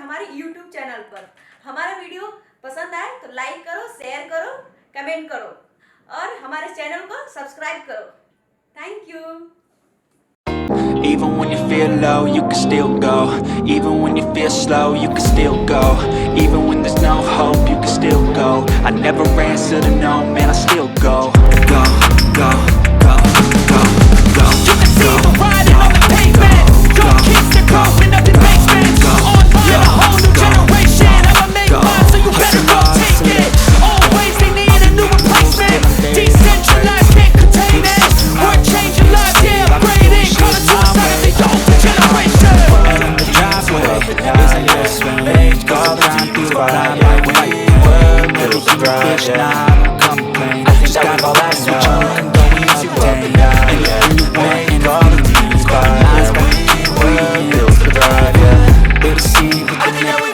हमारे YouTube channel पर। हमारा वीडियो पसंद आए तो लाइक करो, शेयर करो, कमेंट करो और हमारे चैनल को सब्सक्राइब करो। Thank you. Even when you feel low, you can still go. Even when you feel slow, you can still go. Even when there's no hope, you can still go. I never answer to no, man, I still go. Go, go, go, go, go. You can see the riding on the pavement. Young kids, they're growing up in basements. Online, a whole new generation. I'ma make mine, so you better go take it. Always they need a new replacement. Decentralized, can't contain it. We're changing lives, yeah, upgrading. Call it suicide of the younger generation. Pulling in the driveway, isn't this strange? All the time through the night, like when you work, little surprise, yeah. Complain, just got all that switch on, can go easy, obtain. And if you make all the things, but nights when we work, little surprise, yeah. Little see what the next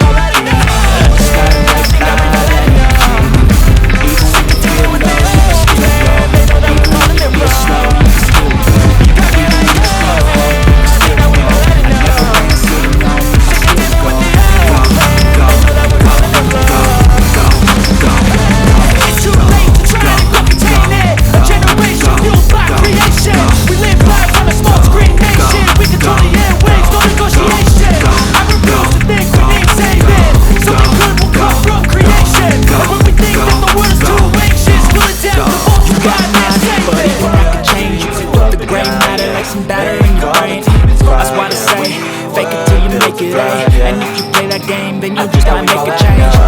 just gotta recognize that energy. Even when you feel low, you can still go. Even when you feel slow, you can still go. Even when you slow, you can still go. I never answer to no, you can still go. Go, go, go, go, go, go. It's too late to try to contain it. A generation fueled by creation. We live life on a small screen nation. We control the airwaves, no negotiation. I refuse to think we need saving. Something good will come from creation. And when we think that the world is too anxious, we'll adapt to what you got and save But it. even I can change you. Put the gray matter like some batter in your brain. That's why I say, fake it till you make it A. And if you play that game, then you just might make a change.